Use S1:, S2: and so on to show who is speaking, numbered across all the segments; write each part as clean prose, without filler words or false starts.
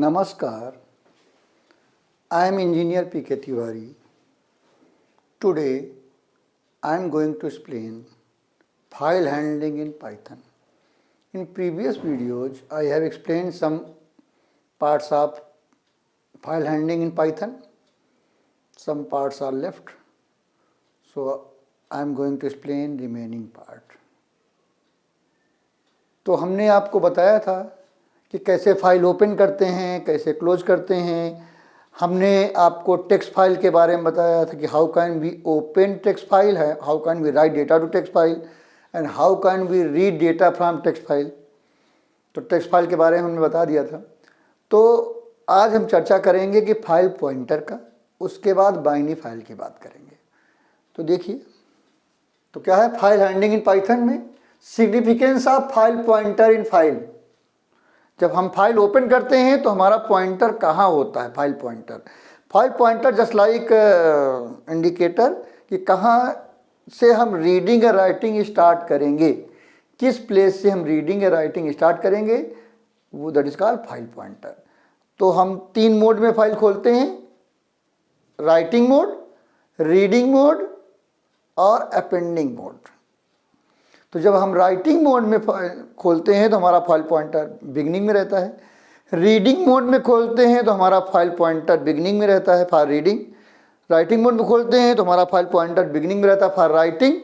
S1: Namaskar, I am Engineer P.K. Tiwari. Today, I am going to explain file handling in Python. In previous videos, I have explained some parts of file handling in Python. Some parts are left. So, I am going to explain remaining part. तो हमने आपको बताया था कि कैसे file open करते हैं, कैसे क्लोज करते हैं। हमने आपको टेक्स्ट फाइल के बारे में बताया था कि how can we open text file है, how can we write data to text file and how can we read data from text file. तो टेक्स्ट फाइल के बारे में हमने बता दिया था। तो आज हम चर्चा करेंगे कि फाइल पॉइंटर का, उसके बाद बाइनरी फाइल की बात करेंगे। तो देखिए, तो क्या है फाइल हैंडलिंग इन पाइथन में? Significance of file pointer in file. जब हम फाइल ओपन करते हैं तो हमारा पॉइंटर कहाँ होता है? File pointer just like indicator कि कहाँ से हम रीडिंग या राइटिंग स्टार्ट करेंगे, किस प्लेस से हम रीडिंग या राइटिंग स्टार्ट करेंगे, वो that is called file pointer. तो हम 3 मोड में फाइल खोलते हैं, राइटिंग मोड, रीडिंग मोड और अपेंडिंग मोड। तो जब हम राइटिंग मोड में खोलते हैं तो हमारा फाइल पॉइंटर बिगनिंग में रहता है। रीडिंग मोड में खोलते हैं तो हमारा फाइल पॉइंटर बिगनिंग में रहता है फॉर रीडिंग। राइटिंग मोड में खोलते हैं तो हमारा फाइल पॉइंटर बिगनिंग में रहता है फॉर राइटिंग।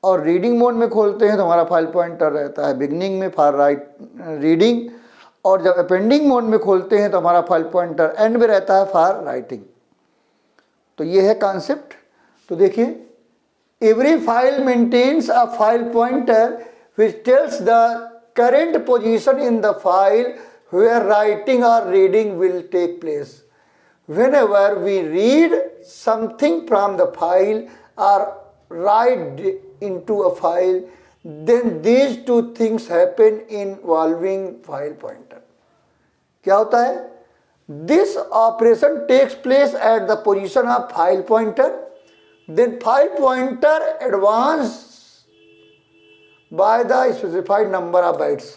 S1: और रीडिंग मोड में खोलते हैं तो हमारा फाइल पॉइंटर रहता है बिगनिंग में फॉर रीडिंग। और जब अपेंडिंग मोड में खोलते हैं तो हमारा फाइल पॉइंटर एंड में रहता है फॉर राइटिंग। तो ये है कॉन्सेप्ट। तो देखिए, every file maintains a file pointer which tells the current position in the file where writing or reading will take place. Whenever we read something from the file or write into a file, then these two things happen involving file pointer. क्या होता है? This operation takes place at the position of file pointer. Then file pointer advance by the specified number of bytes.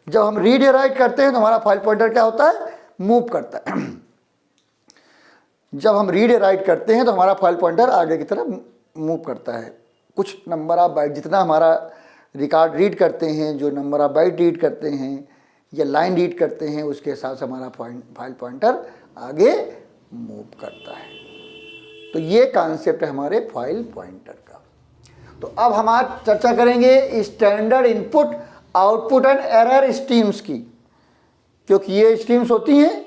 S1: जब हम read या right करते हैं तो हमारा फाइल पॉइंटर क्या होता है? मूव करता है। जब हम रीड या राइट करते हैं तो हमारा फाइल पॉइंटर आगे की तरफ मूव करता है। कुछ नंबर ऑफ बाइट, जितना हमारा रिकॉर्ड रीड करते हैं, जो नंबर ऑफ बाइट रीड करते हैं या लाइन रीड करते हैं, उसके हिसाब से हमारा फाइल पॉइंटर आगे मूव करता है। तो ये कॉन्सेप्ट है हमारे फाइल पॉइंटर का। तो अब हम आज चर्चा करेंगे standard input, output and error streams की, क्योंकि ये स्ट्रीम्स होती हैं।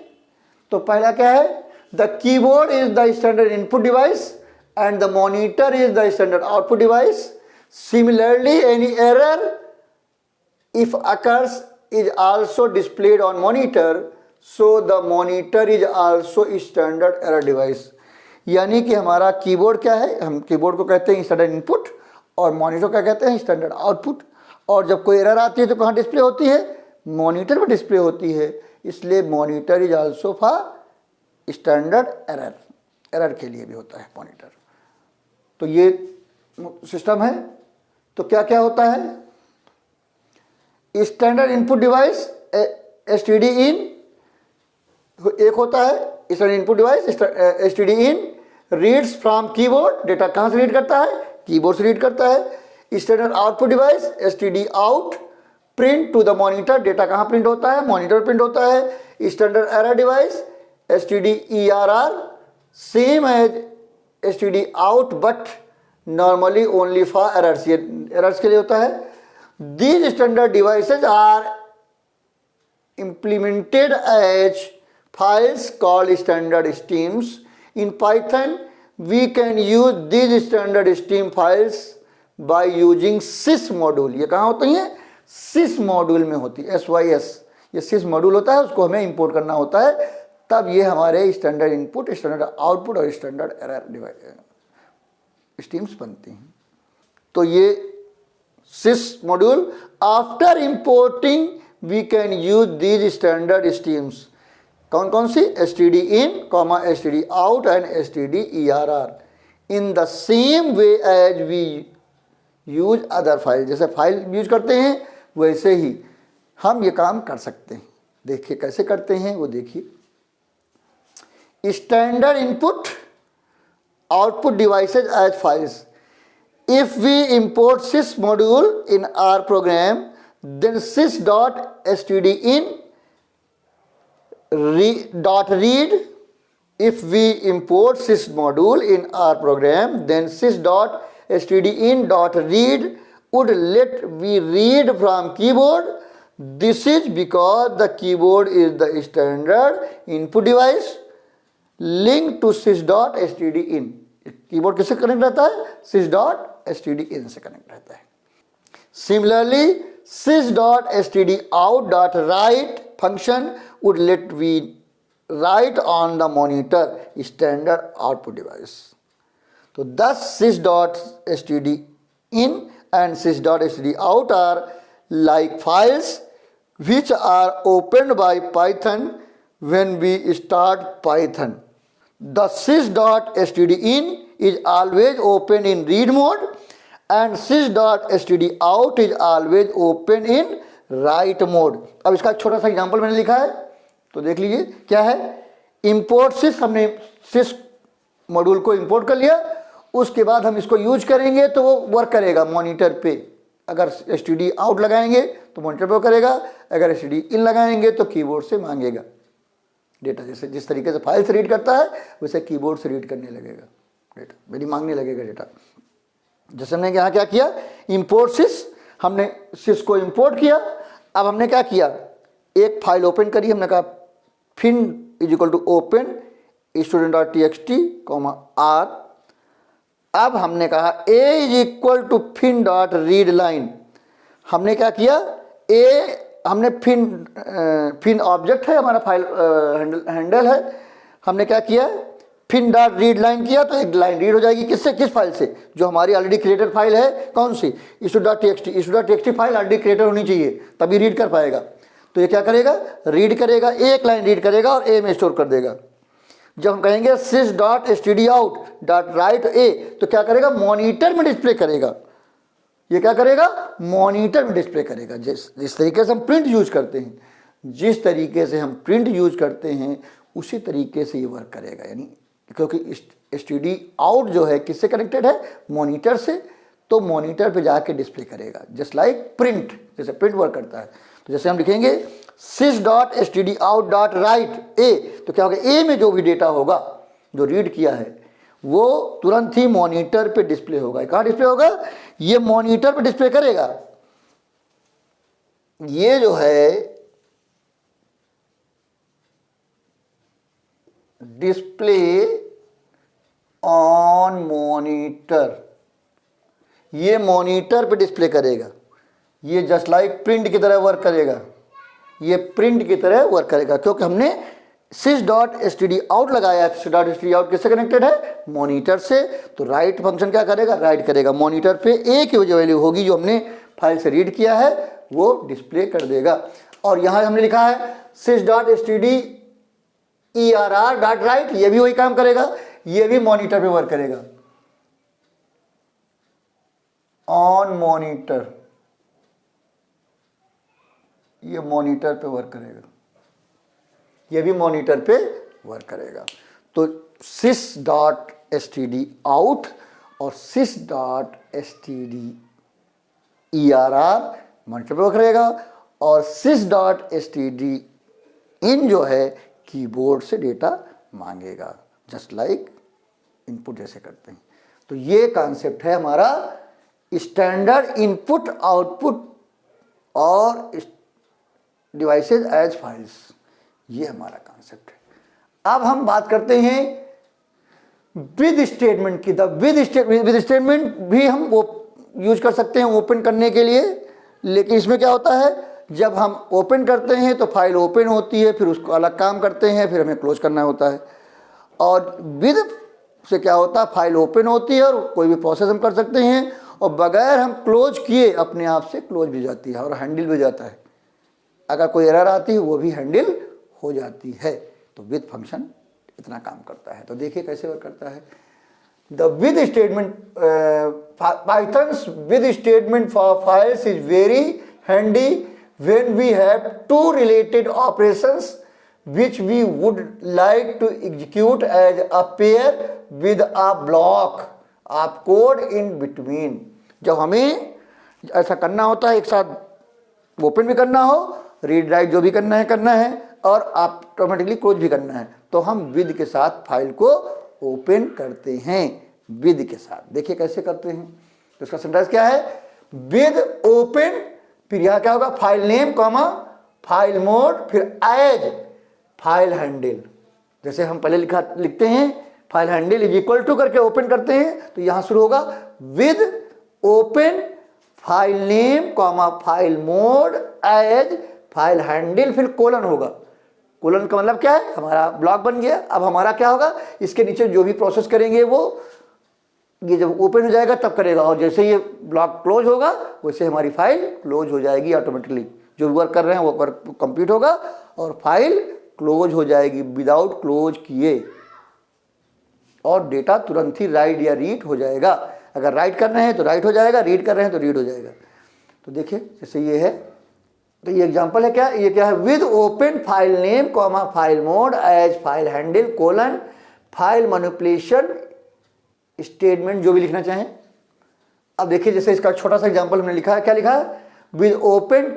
S1: तो पहला क्या है? The keyboard is the standard input device and the monitor is the standard output device. Similarly any error if occurs is also displayed on monitor, so the monitor is also standard error device. यानी कि हमारा keyboard क्या है? हम keyboard को कहते हैं standard input और मॉनिटर क्या कहते हैं? Standard output. और जब कोई एरर आती है तो कहाँ डिस्प्ले होती है? मॉनिटर पर डिस्प्ले होती है। इसलिए monitor is also for standard error, error के लिए भी होता है मॉनिटर। तो ये सिस्टम है। तो क्या क्या होता है? स्टैंडर्ड इनपुट डिवाइस एसटीडी इन एक होता है। Standard input device STD in reads from keyboard, data कहाँ से रीड करता है? कीबोर्ड से रीड करता है। Standard output device STD out print to the monitor, data कहाँ प्रिंट होता है? मॉनिटर प्रिंट होता है। Standard error device STD ERR same as STD out but normally only for errors, ये एरर्स के लिए होता है। These standard devices are implemented as files called standard streams. In Python, we can use these standard stream files by using sys module. ये कहाँ होती हैं? sys module में होती है, SYS। ये sys module होता है, उसको हमें इंपोर्ट करना होता है, तब ये हमारे स्टैंडर्ड इनपुट, स्टैंडर्ड आउटपुट और स्टैंडर्ड एरर स्ट्रीम्स बनती हैं। तो ये sys module after importing we can use these standard streams. कौन कौन सी? STD in, STD out and STD ERR in the same way as we use other file. जैसे file यूज करते हैं वैसे ही हम ये काम कर सकते हैं। देखिए कैसे करते हैं वो देखिए। standard input output devices as files. If we import sys module in our program, then sys.stdin read. If we import sys module in our program, then sys.stdin.read would let we read from keyboard. This is because the keyboard is the standard input device linked to sys.stdin. Keyboard किससे connect रहता है? sys.stdin से connect रहता है. Similarly, sys.stdout.write function would let we write on the monitor standard output device. So thus sys.stdin and sys.stdout are like files which are opened by Python when we start Python. The sys.stdin is always open in read mode and sys.stdout is always open in write mode. अब इसका एक छोटा सा example मैंने लिखा है तो देख लीजिए क्या है. इंपोर्ट सिस, हमने सिस मॉड्यूल को इंपोर्ट कर लिया, उसके बाद हम इसको यूज करेंगे तो वो वर्क करेगा मॉनिटर पे. अगर std आउट लगाएंगे तो मॉनिटर पे करेगा, अगर std इन लगाएंगे तो कीबोर्ड से मांगेगा डेटा. जैसे जिस तरीके से फाइल से रीड करता है वैसे कीबोर्ड से रीड करने लगेगा डेटा, मेरी मांगने लगेगा डेटा. जैसे हमने यहाँ क्या किया, इंपोर्ट सिस, हमने सिस को इंपोर्ट किया. अब हमने क्या किया, एक फाइल ओपन करी, हमने कहा fin is equal to open student.txt r. अब हमने कहा a is equal to fin dot read line. हमने क्या किया, a हमने फिन ऑब्जेक्ट है हमारा, फाइल हैंडल है. हमने क्या किया, फिन डॉट रीड लाइन किया तो एक लाइन रीड हो जाएगी. किससे, किस फाइल से, जो हमारी ऑलरेडी क्रिएटेड फाइल है. कौन सी, issue.txt फाइल ऑलरेडी क्रिएटेड होनी चाहिए तभी रीड कर पाएगा. तो ये क्या करेगा, रीड करेगा, एक लाइन रीड करेगा और ए में स्टोर कर देगा. जब हम कहेंगे sys.stdout.write a तो क्या करेगा, मॉनिटर में डिस्प्ले करेगा. ये क्या करेगा, मॉनिटर में डिस्प्ले करेगा. जिस तरीके से हम प्रिंट यूज करते हैं, जिस तरीके से हम प्रिंट यूज करते हैं उसी तरीके से ये वर्क करेगा. यानी क्योंकि std आउट जो है किससे कनेक्टेड है, मॉनिटर से, तो मॉनिटर पे जाके डिस्प्ले करेगा. जस्ट लाइक प्रिंट, जैसे प्रिंट वर्क करता है. तो जैसे हम लिखेंगे sys.stdout.write a तो क्या होगा, a में जो भी डेटा होगा जो रीड किया है वो तुरंत ही मॉनिटर पे डिस्प्ले होगा. कहाँ डिस्प्ले होगा, ये मॉनिटर पे डिस्प्ले करेगा. ये जो है डिस्प्ले ऑन मॉनिटर, ये मॉनिटर पे डिस्प्ले करेगा. ये जस्ट लाइक प्रिंट की तरह वर्क करेगा. ये प्रिंट की तरह वर्क करेगा क्योंकि हमने sys.stdout लगाया. sys.stdout किससे कनेक्टेड है, मॉनिटर से. तो राइट फंक्शन क्या करेगा, राइट करेगा मॉनिटर पे. ए की जो वैल्यू होगी जो हमने फाइल से रीड किया है वो डिस्प्ले कर देगा. और यहाँ हमने लिखा है sys.stderr.write, ये भी वही काम करेगा, ये भी मॉनिटर पे वर्क करेगा. ऑन मॉनिटर, ये मॉनिटर पे वर्क करेगा, ये भी मॉनिटर पे वर्क करेगा. तो sys.stdout और sys.stderr मॉनिटर पे वर्क करेगा और sys.stdin जो है कीबोर्ड से डेटा मांगेगा, जस्ट लाइक इनपुट जैसे करते हैं. तो ये कॉन्सेप्ट है हमारा स्टैंडर्ड इनपुट आउटपुट और डिवाइसेज एज फाइल्स. ये हमारा कॉन्सेप्ट है. अब हम बात करते हैं विद स्टेटमेंट की. विद स्टेटमेंट भी हम वो यूज कर सकते हैं ओपन करने के लिए, लेकिन इसमें क्या होता है, जब हम ओपन करते हैं तो फाइल ओपन होती है, फिर उसको अलग काम करते हैं, फिर हमें क्लोज करना होता है. और विद से क्या होता है, फाइल ओपन होती है और कोई भी प्रोसेस हम कर सकते हैं और बगैर हम क्लोज किए अपने आप से क्लोज भी जाती है और हैंडल भी जाता है. अगर कोई एरर आती है वो भी हैंडल हो जाती है. तो विद फंक्शन इतना काम करता है. तो देखिए कैसे वर्क करता है. The with statement, pythons with statement for files is very handy when we have two related operations which we would like to execute as a pair with a block of code in between। जब हमें ऐसा करना होता है, एक साथ open भी करना हो, रीड राइट जो भी करना है और ऑटोमेटिकली क्लोज भी करना है, तो हम विद के साथ फाइल को ओपन करते हैं, विद के साथ। देखिए कैसे करते हैं। तो इसका सिंटैक्स क्या है, विद ओपन, फिर यहां क्या होगा, file name comma file mode, फिर एज फाइल हैंडल। जैसे हम पहले लिखते हैं file handle is equal to करके ओपन करते हैं, तो यहां शुरू होगा with open file name comma file mode as file handle, फिर कोलन होगा। कोलन का मतलब क्या है, हमारा ब्लॉक बन गया। अब हमारा क्या होगा, इसके नीचे जो भी प्रोसेस करेंगे वो ये जब ओपन हो जाएगा तब करेगा, और जैसे ये ब्लॉक क्लोज होगा वैसे हमारी फाइल क्लोज हो जाएगी ऑटोमेटिकली। जो भी वर्क कर रहे हैं वो वर्क कंप्लीट होगा और फाइल क्लोज हो जाएगी विदाउट क्लोज किए, और डेटा तुरंत ही राइट या रीड हो जाएगा। अगर राइट कर रहे हैं तो राइट हो जाएगा, रीड कर रहे हैं तो रीड हो जाएगा। तो देखिए जैसे ये है, तो ये एग्जांपल है क्या, ये क्या है, with open file name comma file mode as file handle colon file manipulation statement, जो भी लिखना चाहें। अब देखिए जैसे इसका छोटा सा एग्जांपल हमने लिखा है, क्या लिखा है, with open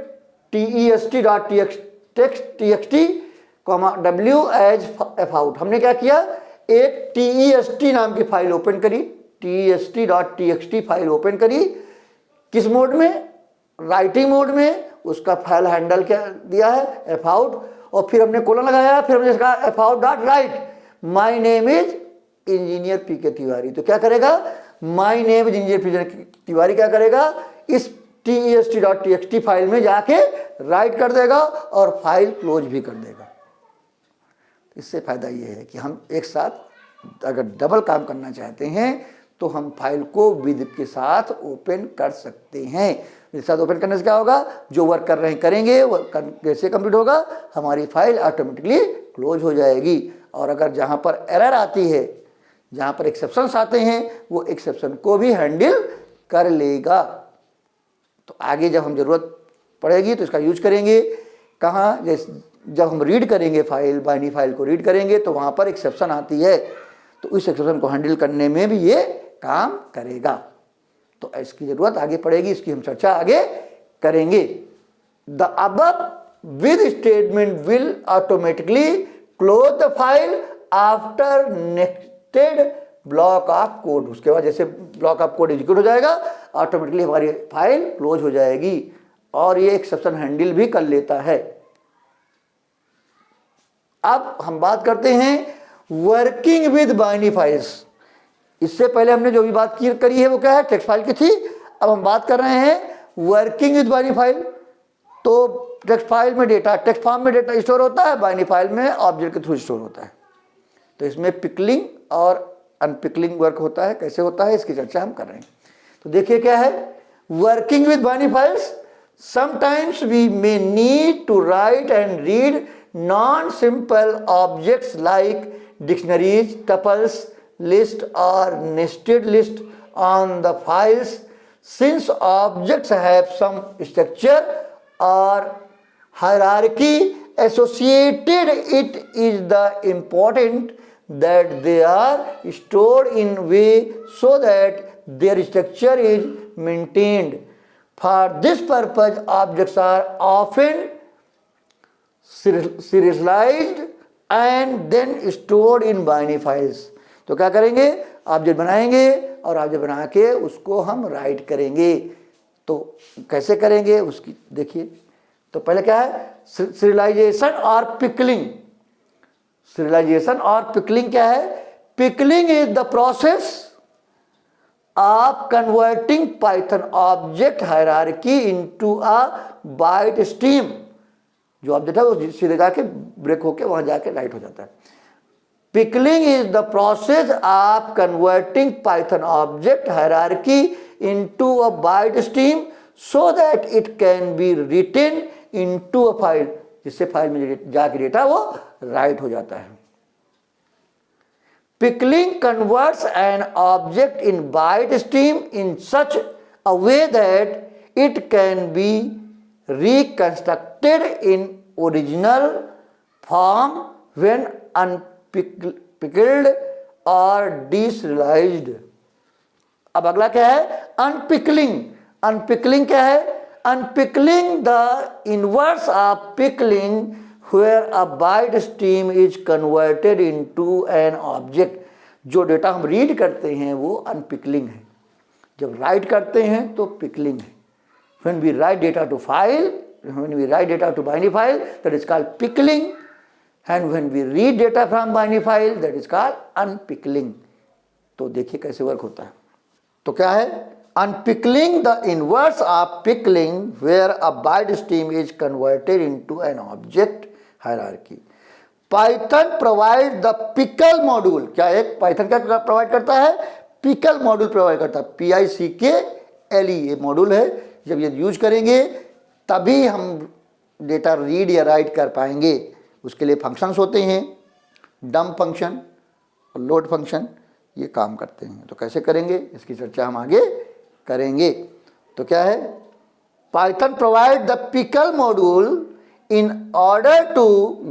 S1: test.txt comma w as fout। हमने क्या किया, एक test नाम की फाइल ओपन करी, test.txt फाइल ओपन करी, किस मोड में, राइटिंग मोड में। उसका फाइल हैंडल क्या दिया है, fout, और फिर हमने कोलन लगाया, फिर हमने कहा fout.write my name is engineer PK Tiwari. तो क्या करेगा, my name is engineer PK Tiwari क्या करेगा, इस test.txt फाइल में जाके राइट कर देगा और फाइल क्लोज भी कर देगा। इससे फायदा ये है कि हम एक साथ अगर डबल काम करना चाहते हैं तो हम फाइल को विद के साथ ओपन कर सकते हैं। विद के साथ ओपन करने से क्या होगा, जो वर्क कर रहे हैं करेंगे, वो कैसे कंप्लीट होगा, हमारी फाइल ऑटोमेटिकली क्लोज हो जाएगी। और अगर जहाँ पर एरर आती है, जहाँ पर एक्सेप्शंस आते हैं, वो एक्सेप्शन को भी हैंडल कर लेगा। तो आगे जब हम ज़रूरत पड़ेगी तो इसका यूज करेंगे। कहाँ, जैसे जब हम रीड करेंगे फाइल, बाइनरी फाइल को रीड करेंगे तो वहाँ पर एक्सेप्शन आती है, तो उस एक्सेप्शन को हैंडल करने में भी ये काम करेगा। तो इसकी ज़रूरत आगे पड़ेगी, इसकी हम चर्चा आगे करेंगे। The above with statement will automatically close the file after nested block of code. उसके बाद जैसे ब्लॉक ऑफ कोड एग्जीक्यूट हो जाएगा, ऑटोमेटिकली हमारी फाइल क्लोज हो जाएगी, और ये एक्सेप्शन हैंडल भी कर लेता है। अब हम बात करते हैं वर्किंग विद बाइनरी फाइल्स। इससे पहले हमने जो भी बात करी है वो क्या है, टेक्स्ट फाइल की थी। अब हम बात कर रहे हैं वर्किंग विद बाइनरी फाइल। तो टेक्स्ट फाइल में डेटा टेक्स्ट फॉर्म में डेटा स्टोर होता है, बाइनरी फाइल में ऑब्जेक्ट के थ्रू स्टोर होता है। तो इसमें पिकलिंग और अनपिकलिंग वर्क होता है। कैसे होता है इसकी चर्चा हम कर रहे हैं। तो देखिए क्या है, working with binary files, sometimes we may need to write and read non simple objects like dictionaries, tuples, list or nested list on the files. Since objects have some structure or hierarchy associated, it is the important that they are stored in way so that their structure is maintained. For this purpose, objects are often serialized and then stored in binary files. तो क्या करेंगे, object बनाएंगे और object बना के उसको हम right करेंगे। तो कैसे करेंगे उसकी देखिए। तो पहले क्या है, सीरियलाइजेशन और पिकलिंग। सीरियलाइजेशन और पिकलिंग क्या है, pickling is the process of converting Python object hierarchy into a byte stream. जो ऑब्जेक्ट है वो सीधे जाके ब्रेक होके वहां जाके राइट हो जाता है। Pickling is the process of converting Python object hierarchy into a byte stream so that it can be written into a file, जिससे फाइल में जाके डेटा वो राइट हो जाता है। Pickling converts an object in byte stream in such a way that it can be reconstructed in original form when unpickled or deserialized। अब अगला क्या है, अनपिकलिंग। अनपिकलिंग क्या है, unpickling the inverse of pickling where a byte stream is converted into an object। जो data हम read करते हैं वो अनपिकलिंग है, जब राइट करते हैं तो पिकलिंग है। when we write data to file, when we write data to binary file, that is called pickling, and when we read data from binary file, that is called unpickling। तो देखिए कैसे work होता है। तो क्या है, unpickling the inverse of pickling where a byte stream is converted into an object hierarchy। Python provide the pickle module। क्या एक Python क्या प्रोवाइड करता है, pickle मॉड्यूल प्रोवाइड करता है, PICKLE ये मॉड्यूल है। जब ये यूज करेंगे तभी हम डेटा रीड या राइट कर पाएंगे। उसके लिए फंक्शंस होते हैं, डंप फंक्शन और लोड फंक्शन, ये काम करते हैं। तो कैसे करेंगे इसकी चर्चा हम आगे करेंगे। तो क्या है, Python provide the pickle module. In order to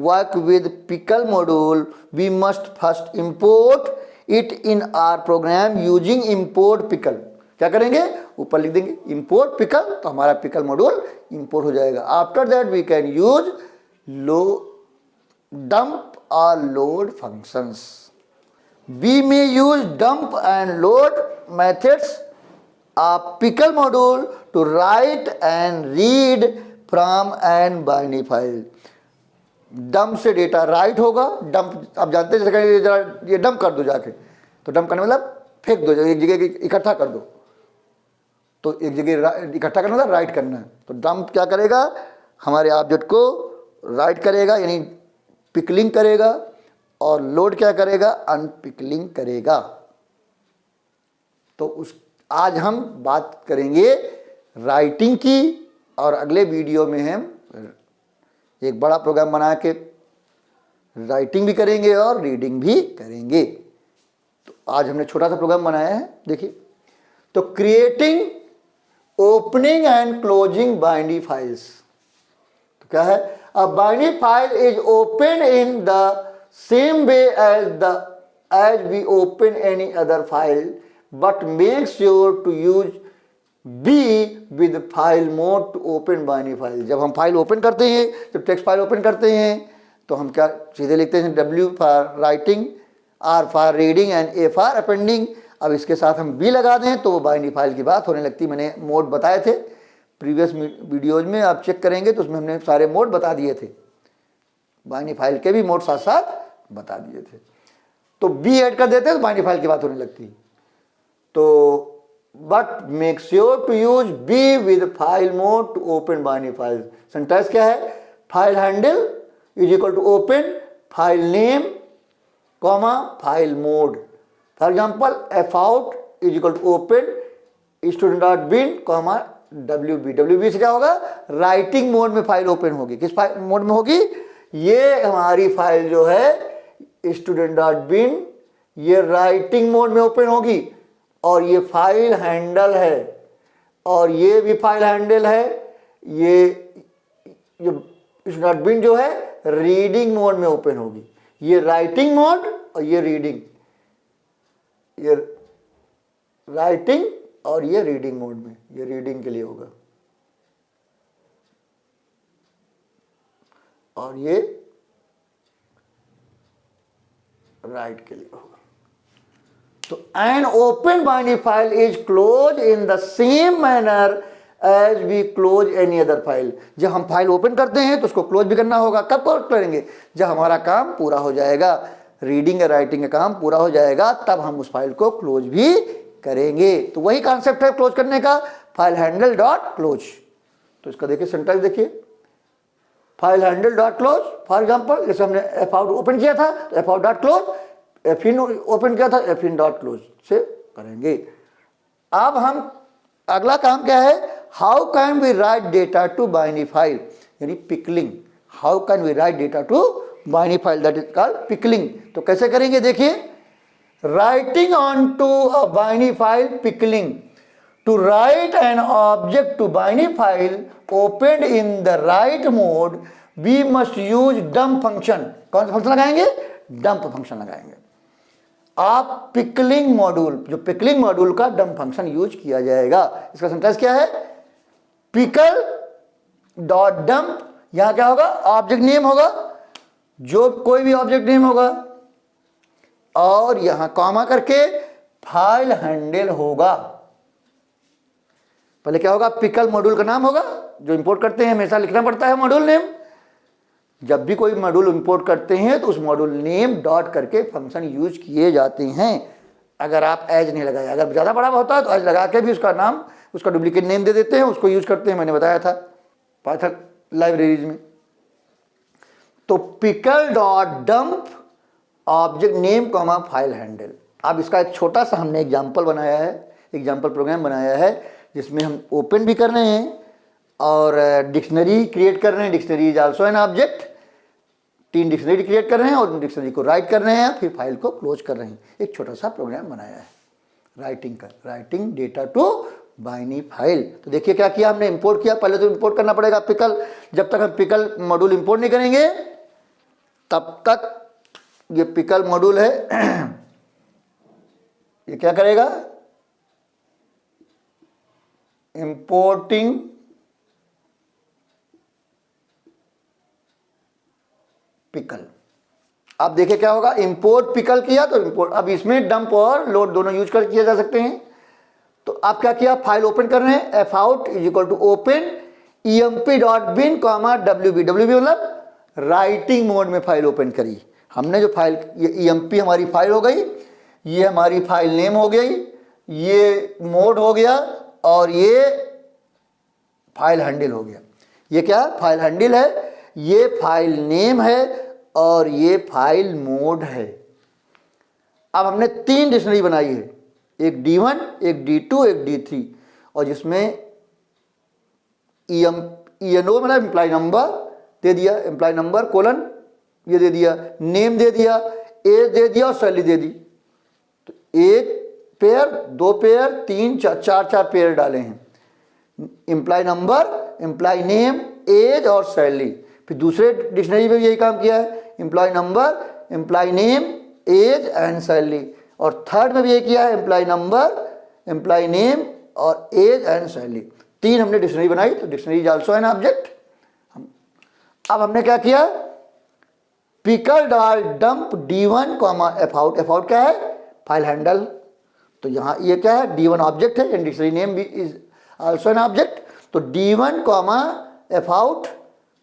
S1: work with pickle module, we must first import it in our program using import pickle। क्या करेंगे, ऊपर लिख देंगे import pickle, तो हमारा pickle module import हो जाएगा। After that we can use dump or load functions। We may use dump and load methods of pickle module to write and read from an binary file. Dump से data write होगा। Dump आप जानते हैं, जैसे ये dump कर दो जाके, तो डंप करने मतलब फेंक दो, एक जगह इकट्ठा कर दो। तो एक जगह इकट्ठा करना मतलब राइट करना है। तो डंप क्या करेगा, हमारे ऑब्जेक्ट को राइट करेगा यानी पिकलिंग करेगा, और लोड क्या करेगा, अनपिकलिंग करेगा। तो उस आज हम बात करेंगे राइटिंग की, और अगले वीडियो में हम एक बड़ा प्रोग्राम बना के राइटिंग भी करेंगे और रीडिंग भी करेंगे। तो आज हमने छोटा सा प्रोग्राम बनाया है, देखिए। तो creating opening and closing binary files. तो क्या है, a binary file is open in the same way as we open any other file, but make sure to use B with file mode to open binary file. जब हम file open करते हैं, जब text file open करते हैं, तो हम क्या सीधे लिखते हैं, W for writing, R for reading and A for appending. अब इसके साथ हम B लगा दें तो वो बाइनरी फाइल की बात होने लगती। मैंने मोड बताए थे प्रीवियस वीडियोज में, आप चेक करेंगे तो उसमें हमने सारे मोड बता दिए थे, बाइनरी फाइल के भी मोड साथ साथ बता दिए थे। तो B ऐड कर देते हैं तो बाइनरी फाइल की बात होने लगती। तो but make sure to use B with file mode to open binary files। Syntax क्या है, file handle is equal to open file name comma file mode. For example F out is equal to open student dot bin comma WB। WB से क्या होगा, writing mode में file open होगी। किस mode में होगी, ये हमारी फाइल जो है स्टूडेंट डॉट बिन, ये राइटिंग मोड में ओपन होगी, और ये फाइल हैंडल है, और ये भी फाइल हैंडल है। ये डॉट बिन जो है रीडिंग मोड में ओपन होगी। ये राइटिंग मोड और ये रीडिंग, ये राइटिंग और ये रीडिंग मोड में, ये रीडिंग के लिए होगा, और ये राइट के लिए होगा। तो an open binary file is closed in the same manner as we close any other file। जब हम फाइल ओपन करते हैं तो उसको क्लोज भी करना होगा। कब क्लोज करेंगे, जब हमारा काम पूरा हो जाएगा, रीडिंग या राइटिंग का काम पूरा हो जाएगा, तब हम उस फाइल को क्लोज भी करेंगे। तो वही कॉन्सेप्ट है क्लोज करने का, फाइल हैंडल डॉट क्लोज। तो इसका देखिए सिंटैक्स देखिए, file handle dot close. For example जैसे हमने एफ आउट ओपन किया था तो F out dot close, F in open किया था एफ इन डॉट क्लोज से करेंगे। अब हम अगला काम क्या है, how can we write data to binary file, यानी pickling. How can we write data to binary file, that is called pickling. तो कैसे करेंगे, देखिए, writing on to a binary file pickling. To write an object to binary file opened in the write mode, we must use dump function. कौन सा function लगाएंगे? Dump function लगाएंगे। आप pickling module, जो पिकलिंग मॉड्यूल का dump function use किया जाएगा। इसका सिंटैक्स क्या है? पिकल डॉट डंप, यहां क्या होगा? ऑब्जेक्ट नेम होगा, जो कोई भी ऑब्जेक्ट नेम होगा, और यहां कॉमा करके फाइल हैंडल होगा। पहले क्या होगा? पिकल मॉड्यूल का नाम होगा, जो इंपोर्ट करते हैं हमेशा लिखना पड़ता है मॉड्यूल नेम। जब भी कोई मॉड्यूल इंपोर्ट करते हैं तो उस मॉड्यूल नेम डॉट करके फंक्शन यूज किए जाते हैं। अगर आप एज नहीं लगाए, अगर ज़्यादा बड़ा होता है तो एज लगा के भी उसका नाम, उसका डुप्लीकेट नेम दे देते हैं, उसको यूज करते हैं। मैंने बताया था पाइथन लाइब्रेरीज में। तो pickle dot dump object name comma file handle. अब इसका एक छोटा सा हमने एग्जाम्पल बनाया है, एग्जाम्पल प्रोग्राम बनाया है, जिसमें हम ओपन भी कर रहे हैं और डिक्शनरी क्रिएट कर रहे हैं। Dictionary is also an object. 3 dictionary create कर रहे हैं और डिक्शनरी को राइट कर रहे हैं, फिर फाइल को क्लोज कर रहे हैं। एक छोटा सा प्रोग्राम बनाया है राइटिंग का, writing data to binary file. तो देखिए क्या किया हमने, इंपोर्ट किया। पहले तो इंपोर्ट करना पड़ेगा पिकल। जब तक हम पिकल मॉड्यूल इंपोर्ट नहीं करेंगे तब तक ये पिकल मॉड्यूल है ये क्या करेगा? Importing pickle. अब देखिए क्या होगा, इंपोर्ट पिकल किया तो इंपोर्ट। अब इसमें डंप और लोड दोनों यूज कर किया जा सकते हैं। तो आप क्या किया, फाइल ओपन कर रहे हैं, F out is equal to open emp.bin comma wb। wb मतलब राइटिंग मोड में फाइल ओपन करी हमने। जो फाइल, ये emp हमारी फाइल हो गई, ये हमारी फाइल नेम हो गई, ये मोड हो गया, और ये फाइल हैंडल हो गया। ये क्या फाइल हैंडल है, ये फाइल नेम है, और ये फाइल मोड है। अब हमने 3 डिक्शनरी बनाई है, एक D1, एक D2, एक D3, और जिसमें ENO मतलब इम्प्लाई नंबर दे दिया, इम्प्लाई नंबर कोलन ये दे दिया, नेम दे दिया, एज दे दिया और सैलरी दे दी। तो 1 पेयर, 2 पेयर, 3, 4 पेयर डाले हैं। Employee number, employee name, age और सैलरी। फिर दूसरे डिक्शनरी में भी यही काम किया है, employee number, employee name, age and salary. और थर्ड में भी यही किया है, इम्प्लाई नंबर, इम्प्लाई नेम और एज एंड सैलरी। 3 हमने डिक्शनरी बनाई। तो dictionary is also an object. अब हमने क्या किया, pickle dot dump D1 comma F out. F out क्या है? File handle. तो यहाँ ये क्या है? D1 ऑब्जेक्ट है, एंड डिक्शनरी नेम भी इज आल्सो एन ऑब्जेक्ट। तो D1 comma F out,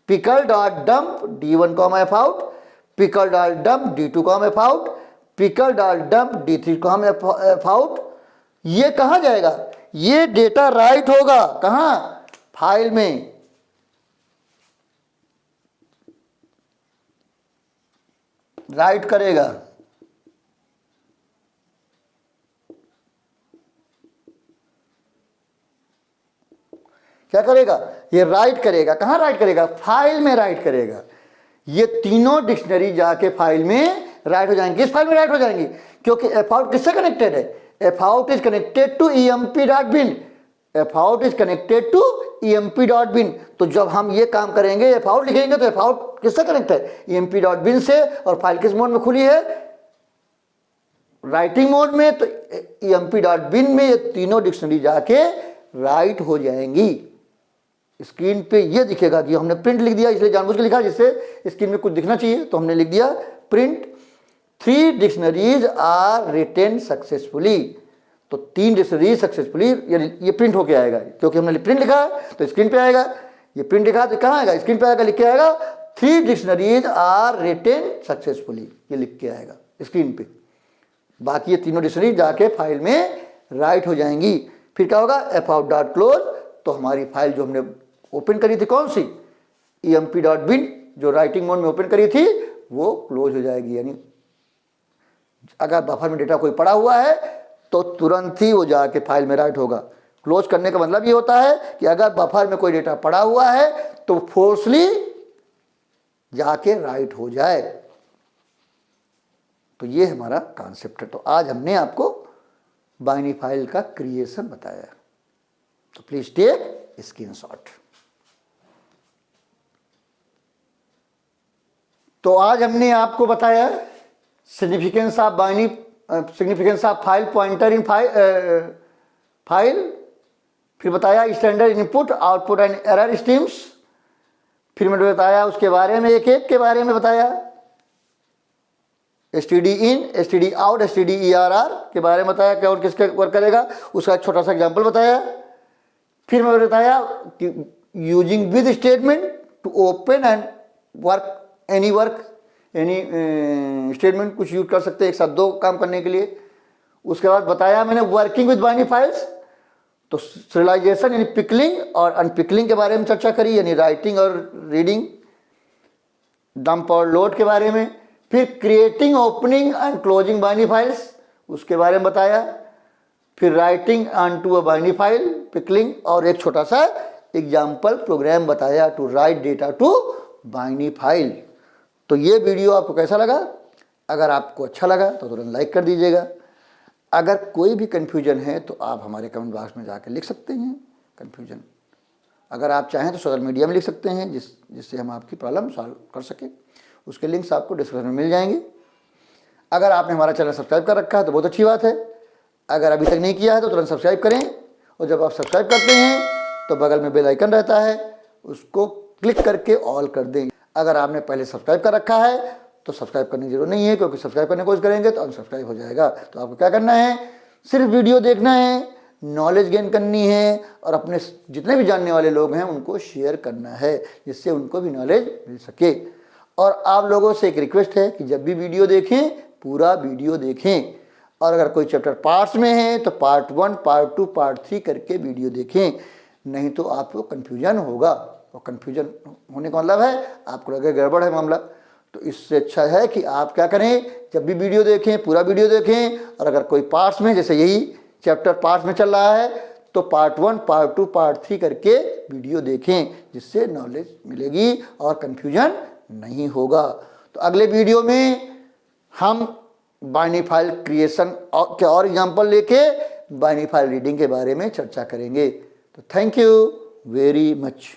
S1: pickle dot dump D1 comma F out, pickle dot dump D2 comma F out, pickle dot dump D3 comma F out. ये कहाँ जाएगा? ये data write होगा कहाँ? File में। Right करेगा। क्या करेगा? ये राइट करेगा। कहाँ राइट करेगा? फाइल में राइट करेगा। ये तीनों डिक्शनरी जाके फाइल में राइट हो जाएंगे। किस फाइल में राइट हो जाएंगी? क्योंकि एफ आउट किससे कनेक्टेड है? F out is connected to emp.bin। F out is connected to emp.bin। तो जब हम ये काम करेंगे, एफ आउट लिखेंगे, तो एफ आउट किससे कनेक्ट है? emp.bin से। और फाइल किस मोड में खुली है? राइटिंग मोड में। तो emp.bin में ये तीनों डिक्शनरी जाके राइट हो जाएंगी। स्क्रीन पे ये दिखेगा कि हमने प्रिंट लिख दिया, इसलिए जानबूझ के लिखा जिससे स्क्रीन में कुछ दिखना चाहिए। तो हमने लिख दिया print 3 dictionaries are written successfully. तो 3 डिक्शनरीज सक्सेसफुली ये प्रिंट होके आएगा, क्योंकि हमने प्रिंट लिखा है तो स्क्रीन पे आएगा। ये प्रिंट लिखा तो कहाँ आएगा? स्क्रीन पे आएगा। लिख के आएगा 3 डिक्शनरीज आर रिटेन सक्सेसफुली, ये लिख के आएगा स्क्रीन पे। बाकी ये तीनों डिक्शनरी जाके फाइल में राइट हो जाएंगी। फिर क्या होगा? F out dot close. तो हमारी फाइल जो हमने ओपन करी थी, कौन सी? emp.bin, जो राइटिंग मोड में ओपन करी थी, वो क्लोज हो जाएगी। यानी अगर बफर में डेटा कोई पड़ा हुआ है तो तुरंत ही वो जाके फाइल में राइट होगा। क्लोज करने का मतलब ये होता है कि अगर बफर में कोई डेटा पड़ा हुआ है तो फोर्सली जाके राइट हो जाए। तो ये हमारा कॉन्सेप्ट है। तो आज हमने आपको बाइनरी फाइल का क्रिएशन बताया। तो प्लीज टेक स्क्रीनशॉट। तो आज हमने आपको बताया significance of file pointer in file, फिर बताया standard input output and error streams, फिर मैंने बताया उसके बारे में एक एक के बारे में बताया, std in, std out, std err के बारे में बताया, क्या और किसके वर्क करेगा उसका एक छोटा सा एग्जांपल बताया। फिर मैंने बताया कि using with statement to open and work any statement कुछ यूज कर सकते हैं एक साथ दो काम करने के लिए। उसके बाद बताया मैंने वर्किंग विद बाइनरी फाइल्स, तो सीरियलाइजेशन यानी पिकलिंग और अनपिकलिंग के बारे में चर्चा करी, यानी राइटिंग और रीडिंग, डंप और लोड के बारे में। फिर creating opening and closing binary files उसके बारे में बताया। फिर writing on to a binary file, pickling, और एक छोटा सा एग्जाम्पल प्रोग्राम बताया to write data to binary file. तो ये वीडियो आपको कैसा लगा? अगर आपको अच्छा लगा तो तुरंत लाइक कर दीजिएगा। अगर कोई भी कन्फ्यूजन है तो आप हमारे कमेंट बॉक्स में जाकर लिख सकते हैं कन्फ्यूजन। अगर आप चाहें तो सोशल मीडिया में लिख सकते हैं जिससे हम आपकी प्रॉब्लम सॉल्व कर सकें। उसके लिंक्स आपको डिस्क्रिप्शन में मिल जाएंगे। अगर आपने हमारा चैनल सब्सक्राइब कर रखा है तो बहुत अच्छी बात है। अगर अभी तक नहीं किया है तो तुरंत सब्सक्राइब करें, और जब आप सब्सक्राइब करते हैं तो बगल में बेल आइकन रहता है, उसको क्लिक करके ऑल कर दें। अगर आपने पहले सब्सक्राइब कर रखा है तो सब्सक्राइब करने की जरूरत नहीं है, क्योंकि सब्सक्राइब करने की कोशिश करेंगे तो अनसब्सक्राइब हो जाएगा। तो आपको क्या करना है, सिर्फ वीडियो देखना है, नॉलेज गेन करनी है, और अपने जितने भी जानने वाले लोग हैं उनको शेयर करना है, जिससे उनको भी नॉलेज मिल सके। और आप लोगों से एक रिक्वेस्ट है कि जब भी वीडियो देखें पूरा वीडियो देखें, और अगर कोई चैप्टर पार्ट्स में है तो पार्ट 1, पार्ट 2, पार्ट 3 करके वीडियो देखें, नहीं तो आपको कन्फ्यूजन होगा। और कन्फ्यूजन होने का मतलब है आपको लगे गड़बड़ है मामला। तो इससे अच्छा है कि आप क्या करें, जब भी वीडियो देखें पूरा वीडियो देखें, और अगर कोई पार्ट्स में, जैसे यही चैप्टर पार्ट्स में चल रहा है, तो पार्ट 1, पार्ट 2, पार्ट 3 करके वीडियो देखें, जिससे नॉलेज मिलेगी और कन्फ्यूजन नहीं होगा। तो अगले वीडियो में हम बाइनरी फाइल क्रिएशन के और एग्जाम्पल लेके बाइनरी फाइल रीडिंग के बारे में चर्चा करेंगे। तो थैंक यू वेरी मच।